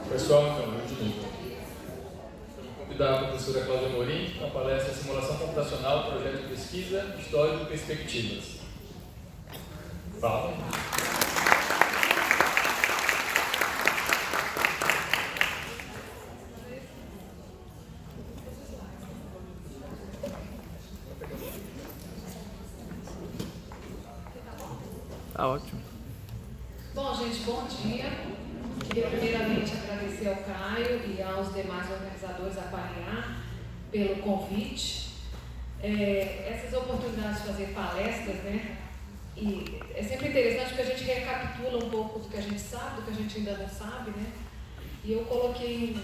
Pessoal, então, eu de novo. Vou convidar a professora Cláudia Amorim para a palestra Simulação Computacional, Projeto de Pesquisa, Histórico e Perspectivas. Fala. Ótimo. Bom, gente, bom dia. Queria primeiramente agradecer ao Caio e aos demais organizadores da Paliar pelo convite. Essas oportunidades de fazer palestras, né? E é sempre interessante porque a gente recapitula um pouco do que a gente sabe, do que a gente ainda não sabe, né? E eu coloquei,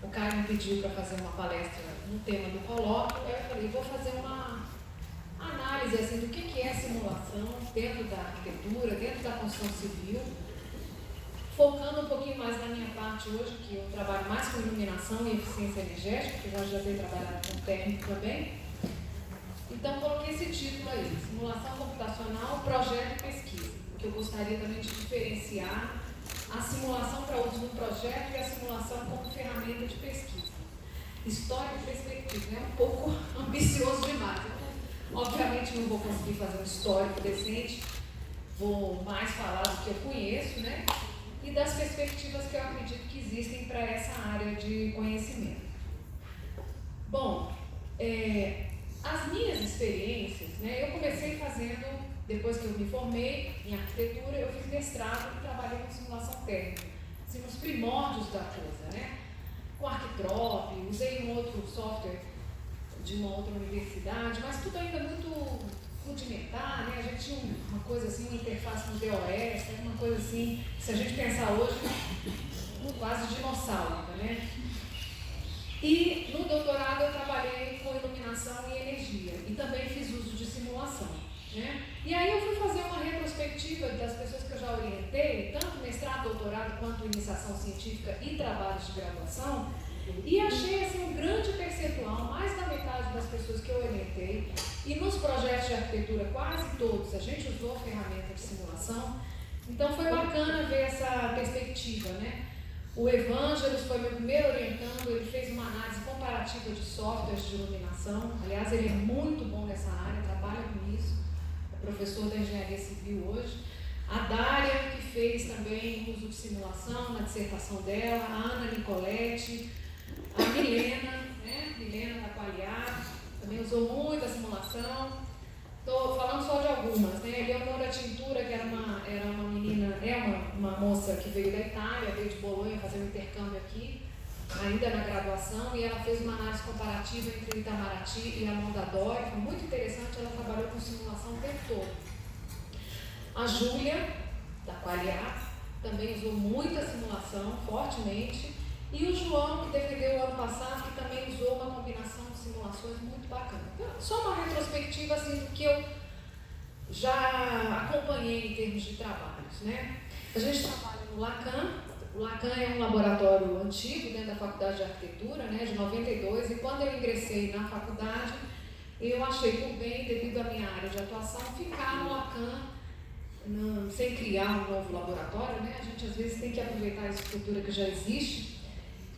o Caio me pediu para fazer uma palestra no tema do colóquio, aí eu falei, vou fazer uma análise assim, do que é simulação dentro da arquitetura, dentro da construção civil, focando um pouquinho mais na minha parte hoje, que eu trabalho mais com iluminação e eficiência energética, que eu já tenho trabalhado com técnico também. Então, coloquei esse título aí, Simulação Computacional, Projeto e Pesquisa, que eu gostaria também de diferenciar a simulação para uso no projeto e a simulação como ferramenta de pesquisa. História e perspectiva, é um pouco ambicioso demais. Obviamente não vou conseguir fazer um histórico decente, vou mais falar do que eu conheço, né? E das perspectivas que eu acredito que existem para essa área de conhecimento. Bom, as minhas experiências, né? Eu comecei fazendo, depois que eu me formei em arquitetura, eu fiz mestrado e trabalhei com simulação técnica, assim, nos primórdios da coisa, né? Com Arquitrop, usei um outro software de uma outra universidade, mas tudo ainda muito rudimentar, né? A gente tinha uma coisa assim, uma interface no DOS, uma coisa assim, se a gente pensar hoje, quase dinossauro, né? E no doutorado eu trabalhei com iluminação e energia, e também fiz uso de simulação, né? E aí eu fui fazer uma retrospectiva das pessoas que eu já orientei, tanto mestrado, doutorado, quanto iniciação científica e trabalhos de graduação, e achei assim, um grande percentual, mais da metade das pessoas que eu orientei, e nos projetos de arquitetura quase todos, a gente usou a ferramenta de simulação, então foi bacana ver essa perspectiva, né? O Evangelos foi meu primeiro orientando, ele fez uma análise comparativa de softwares de iluminação, aliás ele é muito bom nessa área, trabalha com isso, é professor da engenharia civil hoje. A Dária, que fez também uso de simulação na dissertação dela, a Ana Nicoletti, a Milena, né? Milena da Paliar, também usou muito a simulação. Estou falando só de algumas, né? Leonora Tintura, que era uma menina, uma moça que veio da Itália, veio de Bolonha fazer um intercâmbio aqui, ainda na graduação, e ela fez uma análise comparativa entre o Itamaraty e a Mondadori, foi muito interessante, ela trabalhou com simulação o tempo todo. A Júlia, da Paliar, também usou muita simulação, fortemente. E o João, que defendeu o ano passado, que também usou uma combinação de simulações muito bacana. Então, só uma retrospectiva assim, do que eu já acompanhei em termos de trabalhos, né? A gente trabalha no Lacan. O Lacan é um laboratório antigo dentro da Faculdade de Arquitetura, né, de 92, e quando eu ingressei na faculdade, eu achei por bem, devido à minha área de atuação, ficar no Lacan, sem criar um novo laboratório, né? A gente às vezes tem que aproveitar a estrutura que já existe.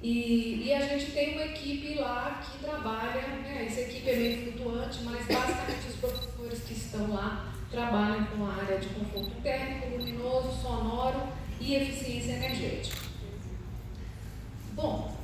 E a gente tem uma equipe lá que trabalha, né? Essa equipe é meio flutuante, mas basicamente os professores que estão lá trabalham com a área de conforto térmico, luminoso, sonoro e eficiência energética. Bom,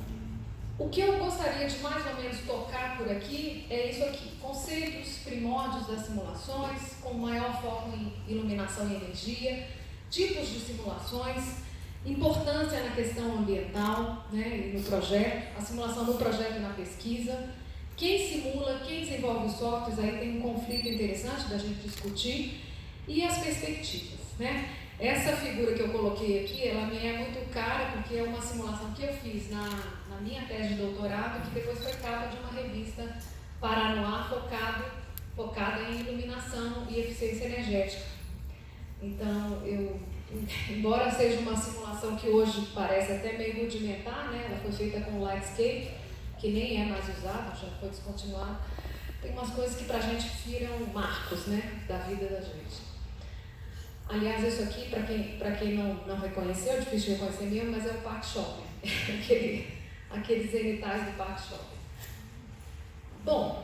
o que eu gostaria de mais ou menos tocar por aqui é isso aqui, conceitos primórdios das simulações, com maior foco em iluminação e energia, tipos de simulações, importância na questão ambiental, né, e no projeto, a simulação no projeto e na pesquisa, quem simula, quem desenvolve os softwares, aí tem um conflito interessante da gente discutir, e as perspectivas, né? Essa figura que eu coloquei aqui, ela me é muito cara, porque é uma simulação que eu fiz na minha tese de doutorado, que depois foi capa de uma revista Paranoá focada em iluminação e eficiência energética. Então, embora seja uma simulação que hoje parece até meio rudimentar, né? Ela foi feita com Lightscape, que nem é mais usado, já foi descontinuado. Tem umas coisas que pra gente viram marcos, né, da vida da gente. Aliás, isso aqui, para quem não reconheceu, é difícil de reconhecer mesmo, mas é o Parque Shopping. Aqueles zenitais do Parque Shopping. Bom,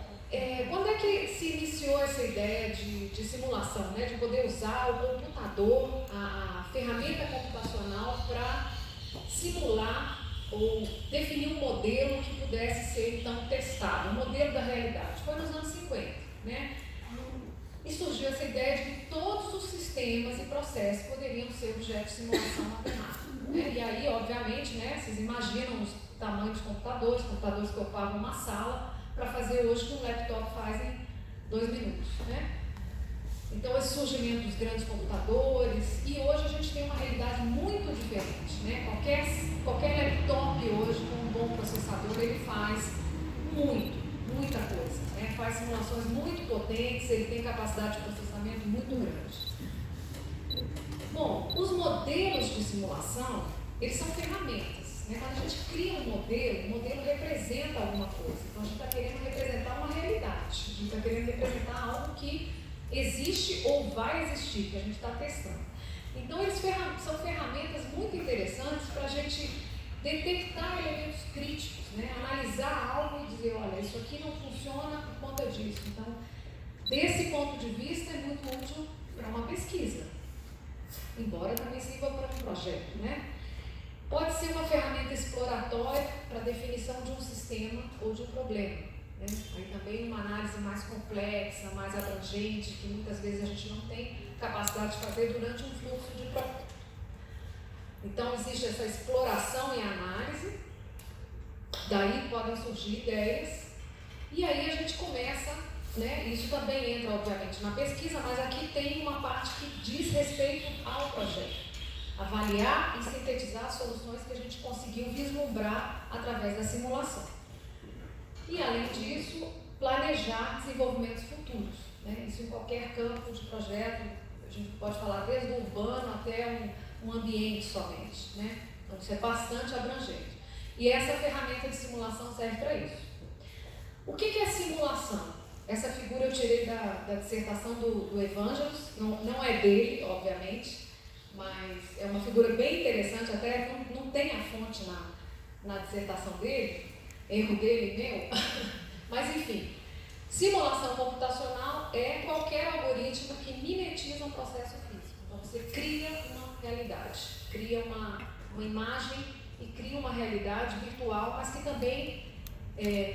quando é que se iniciou essa ideia de simulação, né? De poder usar o computador, a ferramenta computacional para simular ou definir um modelo que pudesse ser então testado, um modelo da realidade? Foi nos anos 50, né? E surgiu essa ideia de que todos os sistemas e processos poderiam ser objeto de simulação matemática, né? E aí, obviamente, né, vocês imaginam os tamanhos dos computadores que ocupavam uma sala para fazer hoje o que um laptop faz em 2 minutos, né? Então, esse surgimento dos grandes computadores, e hoje a gente tem uma realidade muito diferente, né? Qualquer laptop hoje com um bom processador, ele faz muita coisa, né? Faz simulações muito potentes, ele tem capacidade de processamento muito grande. Bom, os modelos de simulação, eles são ferramentas, né? Quando a gente cria um modelo, o modelo representa alguma coisa. Então, a gente está querendo representar uma realidade, a gente está querendo representar algo que existe ou vai existir, que a gente está testando. Então, eles são ferramentas muito interessantes para a gente detectar elementos críticos, né? Analisar algo e dizer, olha, isso aqui não funciona por conta disso. Então, desse ponto de vista, é muito útil para uma pesquisa, embora também sirva para um projeto, né? Pode ser uma ferramenta exploratória para a definição de um sistema ou de um problema, né? Aí também uma análise mais complexa, mais abrangente, que muitas vezes a gente não tem capacidade de fazer durante um fluxo de produto. Então, existe essa exploração e análise, daí podem surgir ideias, e aí a gente começa, né? Isso também entra, obviamente, na pesquisa, mas aqui tem uma parte que diz respeito ao projeto. Avaliar e sintetizar as soluções que a gente conseguiu vislumbrar através da simulação. E, além disso, planejar desenvolvimentos futuros, né? Isso em qualquer campo de projeto, a gente pode falar desde o urbano até um ambiente somente, né? Então, isso é bastante abrangente. E essa ferramenta de simulação serve para isso. O que é simulação? Essa figura eu tirei da dissertação do Evangelos, não é dele, obviamente, mas é uma figura bem interessante, até não tem a fonte na dissertação dele, erro dele e meu, mas enfim, simulação computacional é qualquer algoritmo que mimetiza um processo físico. Então você cria uma realidade, cria uma imagem e cria uma realidade virtual, mas que também,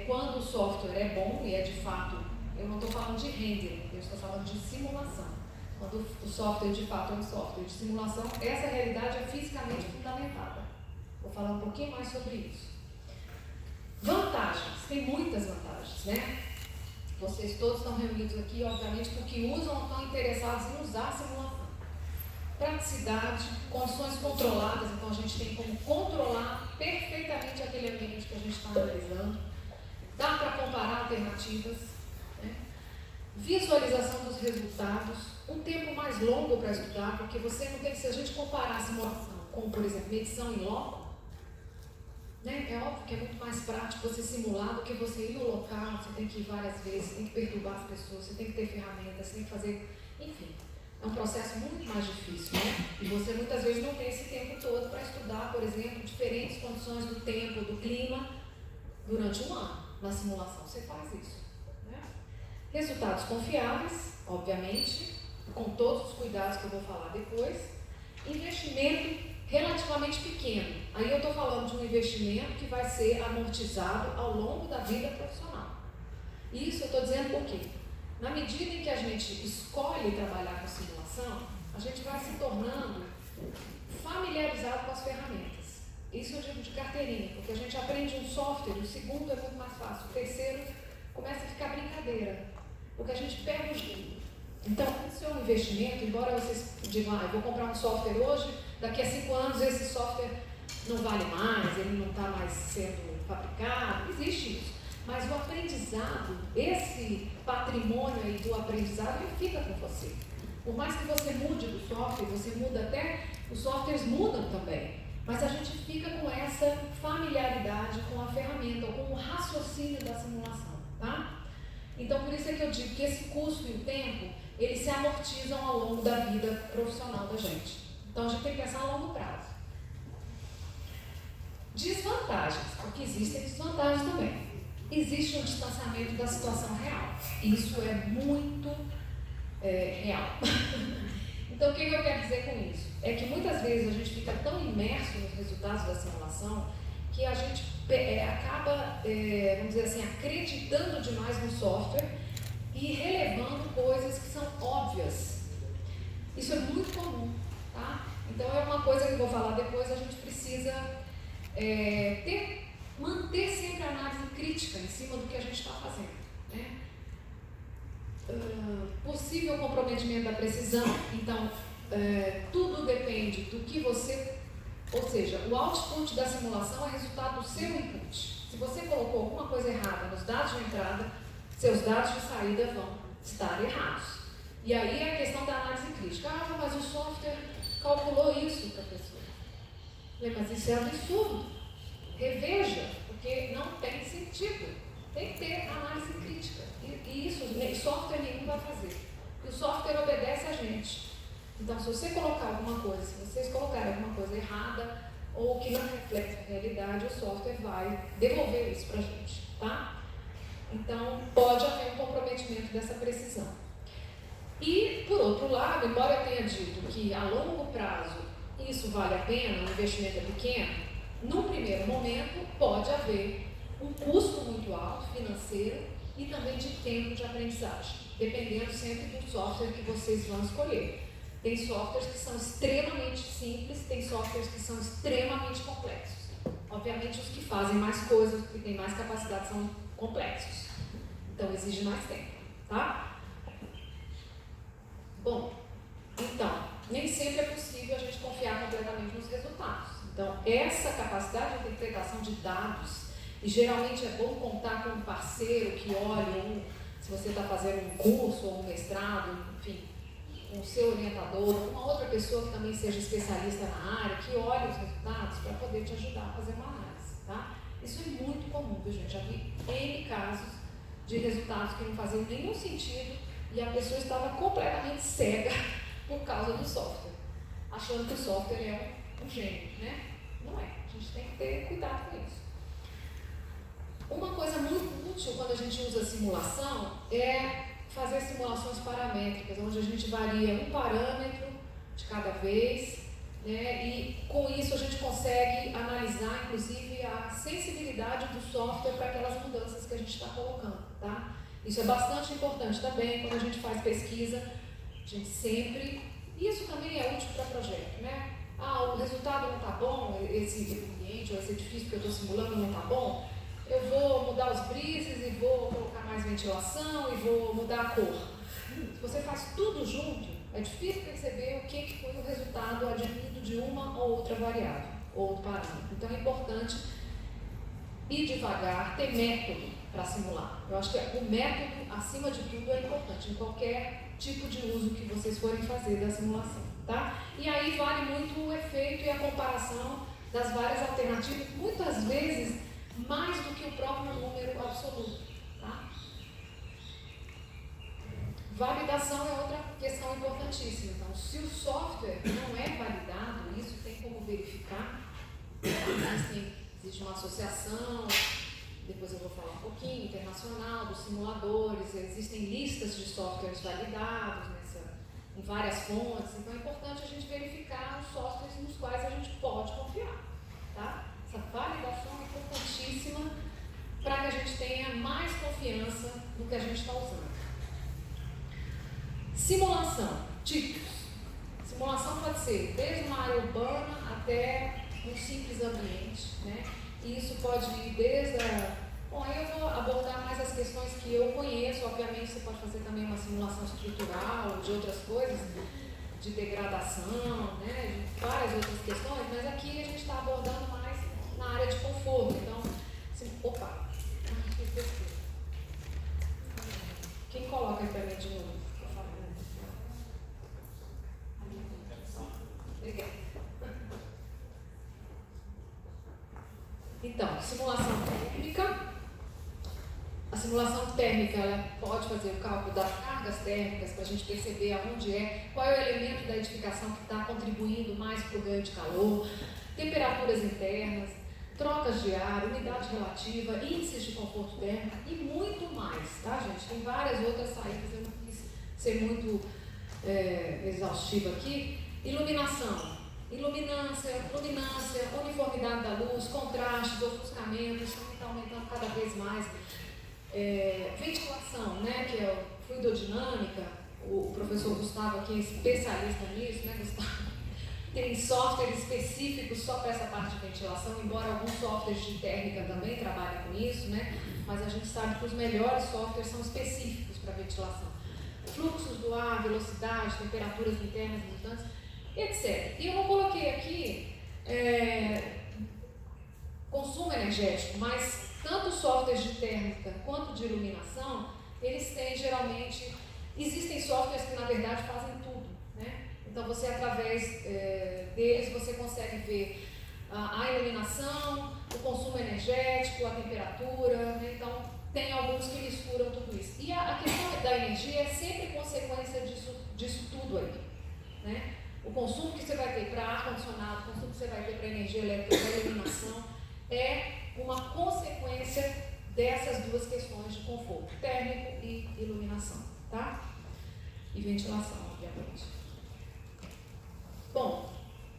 quando o software é bom, e é de fato, eu não estou falando de rendering, eu estou falando de simulação. Quando o software de fato é um software de simulação, essa realidade é fisicamente fundamentada. Vou falar um pouquinho mais sobre isso. Vantagens, tem muitas vantagens, né? Vocês todos estão reunidos aqui, obviamente, porque usam ou estão interessados em usar a simulação. Praticidade, condições controladas, então a gente tem como controlar perfeitamente aquele ambiente que a gente está analisando. Dá para comparar alternativas, né? Visualização dos resultados, um tempo mais longo para estudar, porque você não tem que, se a gente comparar a simulação com, por exemplo, medição em loco, né? É óbvio que é muito mais prático você simular do que você ir no local, você tem que ir várias vezes, você tem que perturbar as pessoas, você tem que ter ferramentas, você tem que fazer, enfim, é um processo muito mais difícil, né? E você muitas vezes não tem esse tempo todo para estudar, por exemplo, diferentes condições do tempo, do clima, durante um ano. Na simulação você faz isso, né? Resultados confiáveis, obviamente, com todos os cuidados que eu vou falar depois. Investimento relativamente pequeno. Aí eu estou falando de um investimento que vai ser amortizado ao longo da vida profissional. Isso eu estou dizendo por quê? Na medida em que a gente escolhe trabalhar com simulação, a gente vai se tornando familiarizado com as ferramentas. Isso eu digo de carteirinha, porque a gente aprende um software, o segundo é muito mais fácil, o terceiro começa a ficar brincadeira, porque a gente pega o jeito. Então, isso é um investimento, embora vocês digam, eu vou comprar um software hoje, daqui a 5 anos esse software não vale mais, ele não está mais sendo fabricado, existe isso. Mas o aprendizado, esse patrimônio aí do aprendizado, ele fica com você. Por mais que você mude do software, você muda até, os softwares mudam também. Mas a gente fica com essa familiaridade com a ferramenta, ou com o raciocínio da simulação, tá? Então, por isso é que eu digo que esse custo e o tempo, eles se amortizam ao longo da vida profissional da gente. Então, a gente tem que pensar a longo prazo. Desvantagens, porque existem desvantagens também. Existe um distanciamento da situação real. Isso é muito real. Então, o que eu quero dizer com isso? É que muitas vezes a gente fica tão imerso nos resultados da simulação que a gente acaba, vamos dizer assim, acreditando demais no software e relevando coisas que são óbvias. Isso é muito comum, tá? Então, é uma coisa que eu vou falar depois, a gente precisa manter sempre a análise crítica em cima do que a gente está fazendo, né? Possível comprometimento da precisão, então tudo depende do que você, ou seja, o output da simulação é resultado do seu input. Se você colocou alguma coisa errada nos dados de entrada, seus dados de saída vão estar errados. E aí é a questão da análise crítica. Ah, mas o software calculou isso para a pessoa. Mas isso é absurdo. Reveja, porque não tem sentido. Tem que ter análise crítica. E isso software nenhum vai fazer. Porque o software obedece a gente. Então, se você colocar alguma coisa, se vocês colocarem alguma coisa errada ou que não reflete a realidade, o software vai devolver isso para a gente, tá? Então, pode haver um comprometimento dessa precisão. E, por outro lado, embora eu tenha dito que a longo prazo isso vale a pena, o investimento é pequeno, no primeiro momento pode haver um custo muito alto, financeiro, e também de tempo de aprendizagem, dependendo sempre do software que vocês vão escolher. Tem softwares que são extremamente simples, tem softwares que são extremamente complexos. Obviamente, os que fazem mais coisas, que têm mais capacidade, são complexos. Então, exige mais tempo, tá? Bom, então, nem sempre é possível a gente confiar completamente nos resultados. Então, essa capacidade de interpretação de dados, e geralmente é bom contar com um parceiro que olhe, se você está fazendo um curso ou um mestrado, enfim, com o seu orientador, uma outra pessoa que também seja especialista na área, que olhe os resultados para poder te ajudar a fazer uma análise, tá? Isso é muito comum, viu, gente? Já vi N casos de resultados que não faziam nenhum sentido e a pessoa estava completamente cega por causa do software, achando que o software é um gênio, né? Não é. A gente tem que ter cuidado com isso. Uma coisa muito útil quando a gente usa simulação é fazer simulações paramétricas, onde a gente varia um parâmetro de cada vez, né? E com isso a gente consegue analisar, inclusive, a sensibilidade do software para aquelas mudanças que a gente está colocando, tá? Isso é bastante importante também quando a gente faz pesquisa, a gente sempre... Isso também é útil para projeto, né? Ah, o resultado não está bom, esse ambiente ou esse edifício que eu estou simulando não está bom, eu vou mudar os brises e vou colocar mais ventilação e vou mudar a cor. Se você faz tudo junto, é difícil perceber o que foi o resultado advindo de uma ou outra variável, ou outro parâmetro. Então é importante ir devagar, ter método para simular. Eu acho que o método, acima de tudo, é importante em qualquer tipo de uso que vocês forem fazer da simulação, tá? E aí vale muito o efeito e a comparação das várias alternativas, muitas vezes mais do que o próprio número absoluto, tá? Validação é outra questão importantíssima. Então, se o software não é validado, isso tem como verificar. Existe uma associação, depois eu vou falar um pouquinho, internacional, dos simuladores, existem listas de softwares validados em várias fontes, então é importante a gente verificar os softwares nos quais a gente pode confiar, tá? Essa validação é importantíssima para que a gente tenha mais confiança no que a gente está usando. Simulação, tipos. Simulação pode ser desde uma área urbana até um simples ambiente, né? E isso pode ir desde a... Bom, aí eu vou abordar mais as questões que eu conheço. Obviamente você pode fazer também uma simulação estrutural, de outras coisas, de degradação, né? De várias outras questões, mas aqui a gente está abordando mais na área de conforto. Então, opa! Quem coloca aí para mim de novo? Obrigada. Então, simulação técnica. A simulação térmica, ela pode fazer o cálculo das cargas térmicas para a gente perceber aonde qual é o elemento da edificação que está contribuindo mais para o ganho de calor, temperaturas internas, trocas de ar, umidade relativa, índices de conforto térmico e muito mais, tá, gente? Tem várias outras saídas, eu não quis ser muito exaustiva aqui. Iluminação, luminância, uniformidade da luz, contrastes, ofuscamentos, isso está aumentando cada vez mais. Ventilação, né, que é o fluidodinâmica, o professor Gustavo aqui é especialista nisso, né, Gustavo? Tem softwares específicos só para essa parte de ventilação, embora alguns softwares de térmica também trabalhem com isso, né? Mas a gente sabe que os melhores softwares são específicos para ventilação. Fluxos do ar, velocidade, temperaturas internas, resultantes, etc. E eu não coloquei aqui consumo energético, mas tanto os softwares de térmica quanto de iluminação, eles têm geralmente, existem softwares que na verdade fazem tudo, né? Então você através deles você consegue ver a iluminação, o consumo energético, a temperatura, né? Então tem alguns que misturam tudo isso. E a questão da energia é sempre consequência disso tudo aí, né? O consumo que você vai ter para ar-condicionado, o consumo que você vai ter para energia elétrica, para iluminação, é uma consequência dessas duas questões de conforto térmico e iluminação, tá? E ventilação, obviamente. Bom,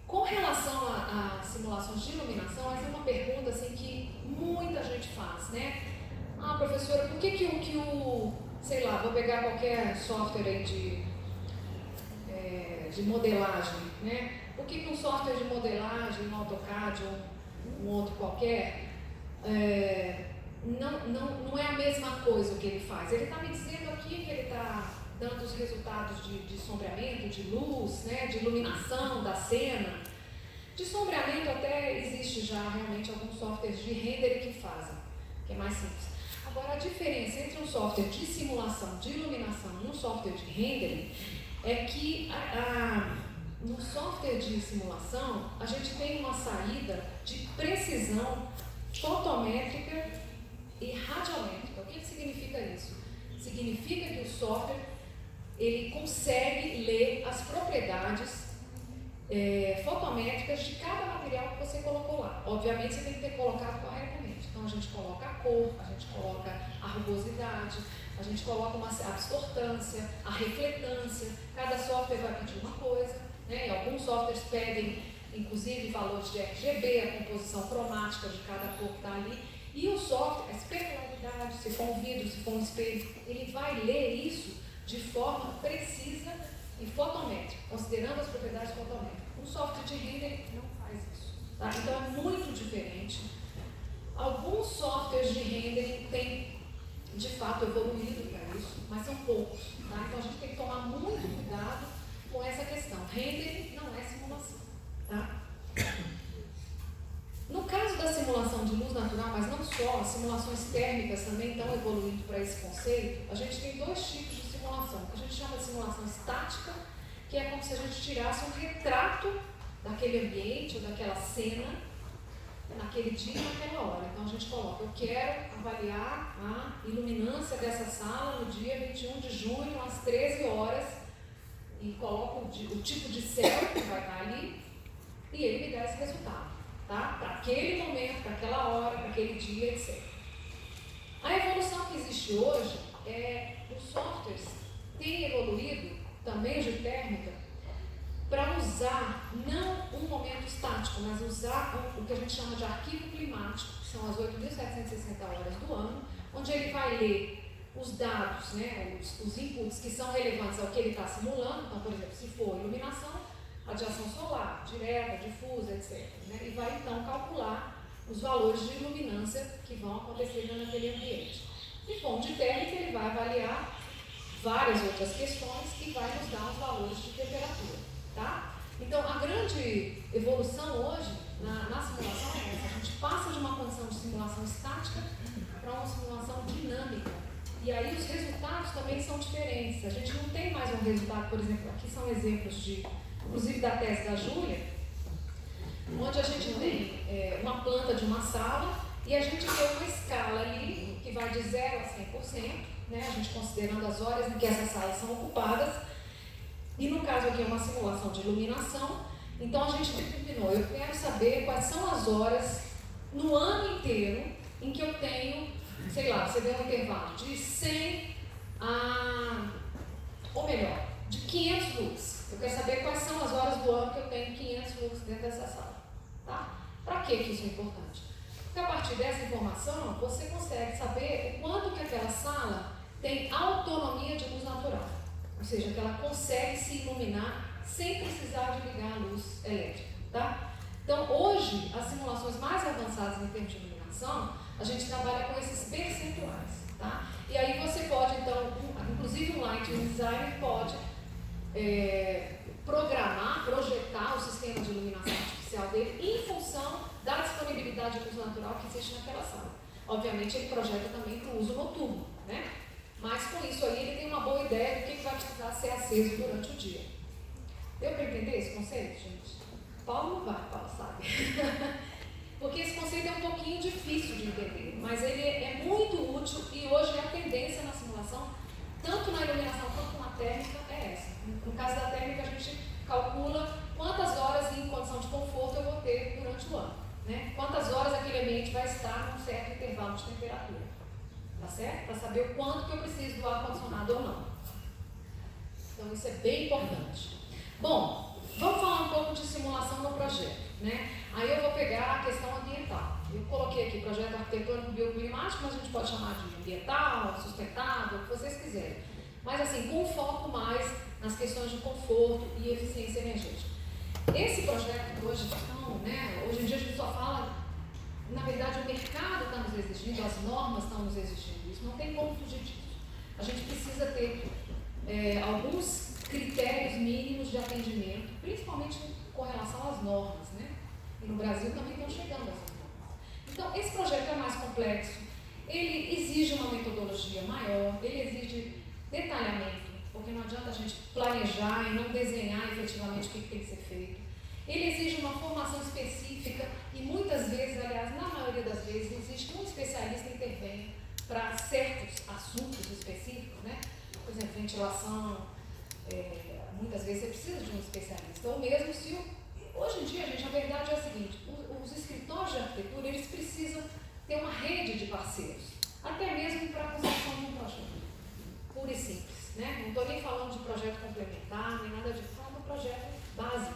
com relação a simulações de iluminação, essa é uma pergunta assim, que muita gente faz, né? Ah, professora, por que sei lá, vou pegar qualquer software aí de modelagem, né? Por que um software de modelagem, um AutoCAD ou um outro qualquer, não é a mesma coisa o que ele faz? Ele está me dizendo aqui que ele está dando os resultados de sombreamento, de luz, né, de iluminação da cena. De sombreamento até existe já realmente alguns softwares de render que fazem, que é mais simples. Agora, a diferença entre um software de simulação de iluminação e um software de rendering é que no software de simulação a gente tem uma saída de precisão fotométrica e radiométrica. O que significa isso? Significa que o software ele consegue ler as propriedades fotométricas de cada material que você colocou lá. Obviamente você tem que ter colocado corretamente. Então a gente coloca a cor, a gente coloca a rugosidade, a gente coloca a absortância, a refletância. Cada software vai pedir uma coisa, né? E alguns softwares pedem inclusive valores de RGB, a composição cromática de cada cor que está ali. E o software, a especularidade, se for um vidro, se for um espelho, ele vai ler isso de forma precisa e fotométrica, considerando as propriedades fotométricas. Um software de render não faz isso, tá? Então é muito diferente. Alguns softwares de render têm, de fato, evoluído para isso, mas são poucos, tá? Então a gente tem que tomar muito cuidado com essa questão. Render não é simulação, tá? No caso da simulação de luz natural, mas não só, as simulações térmicas também estão evoluindo para esse conceito, a gente tem dois tipos de simulação, que a gente chama de simulação estática, que é como se a gente tirasse um retrato daquele ambiente ou daquela cena naquele dia e naquela hora. Então a gente coloca, eu quero avaliar a iluminância dessa sala no dia 21 de junho às 13 horas e coloco o tipo de céu que vai estar ali e ele me dá esse resultado, tá? Para aquele momento, para aquela hora, para aquele dia, etc. A evolução que existe hoje os softwares têm evoluído, também os de térmica, para usar não um momento estático, mas usar o que a gente chama de arquivo climático, que são as 8.760 horas do ano, onde ele vai ler os dados, né, os inputs que são relevantes ao que ele está simulando. Então, por exemplo, se for iluminação, radiação solar, direta, difusa, etc. Né, e vai então calcular os valores de iluminância que vão acontecer naquele ambiente. Se for de térmica, ele vai avaliar várias outras questões e vai nos dar os valores de temperatura, tá? Então, a grande evolução hoje na simulação é essa. A gente passa de uma condição de simulação estática para uma simulação dinâmica. E aí os resultados também são diferentes. A gente não tem mais um resultado, por exemplo, aqui são exemplos inclusive da tese da Júlia, onde a gente tem uma planta de uma sala E a gente tem uma escala ali que vai de 0 a 100%, né? A gente considerando as horas em que essas salas são ocupadas. E no caso aqui é uma simulação de iluminação. Então a gente determinou, eu quero saber quais são as horas no ano inteiro em que eu tenho, sei lá, você deu um intervalo de 100 a, ou melhor, de 500 lux. Eu quero saber quais são as horas do ano que eu tenho 500 lux dentro dessa sala. Tá? Para que isso é importante? Porque a partir dessa informação, você consegue saber o quanto que aquela sala tem autonomia de luz natural. Ou seja, que ela consegue se iluminar sem precisar de ligar a luz elétrica. Tá? Então, hoje, as simulações mais avançadas em termos de iluminação, a gente trabalha com esses percentuais. Tá? E aí você pode, então, inclusive um light designer pode programar, projetar o sistema de iluminação artificial dele em função da disponibilidade de luz natural que existe naquela sala. Obviamente, ele projeta também para o uso noturno, né? Mas com isso aí, ele tem uma boa ideia do que vai precisar ser aceso durante o dia. Deu para entender esse conceito, gente? Paulo não vai, Paulo sabe. Porque esse conceito é um pouquinho difícil de entender, mas ele é muito útil e hoje a tendência na simulação, tanto na iluminação quanto na térmica, é essa. No caso da térmica, a gente calcula quantas horas em condição de conforto eu vou ter durante o ano. Né? Quantas horas aquele ambiente vai estar num certo intervalo de temperatura. Tá certo? Para saber o quanto que eu preciso do ar-condicionado ou não. Então isso é bem importante. Bom, vamos falar um pouco de simulação no projeto. Né? Aí eu vou pegar a questão ambiental. Eu coloquei aqui projeto arquitetônico bioclimático, mas a gente pode chamar de ambiental, sustentável, o que vocês quiserem. Mas assim, com foco mais nas questões de conforto e eficiência energética. Esse projeto hoje, então, né, hoje em dia a gente só fala, na verdade o mercado está nos exigindo, as normas estão nos exigindo isso, não tem como fugir disso. A gente precisa ter alguns critérios mínimos de atendimento, principalmente com relação às normas, né? E no Brasil também estão chegando essas normas. Então, esse projeto é mais complexo, ele exige uma metodologia maior, ele exige detalhamento, porque não adianta a gente planejar e não desenhar efetivamente o que tem que ser feito. Ele exige uma formação específica e muitas vezes, aliás, na maioria das vezes, existe um especialista que intervém para certos assuntos específicos, né? Por exemplo, ventilação, muitas vezes você precisa de um especialista. Ou mesmo se, hoje em dia, gente, a verdade é a seguinte, os escritórios de arquitetura, eles precisam ter uma rede de parceiros, até mesmo para a construção de um projeto, puro e simples. Né? Não estou nem falando de projeto complementar, nem nada disso, falo de projeto básico.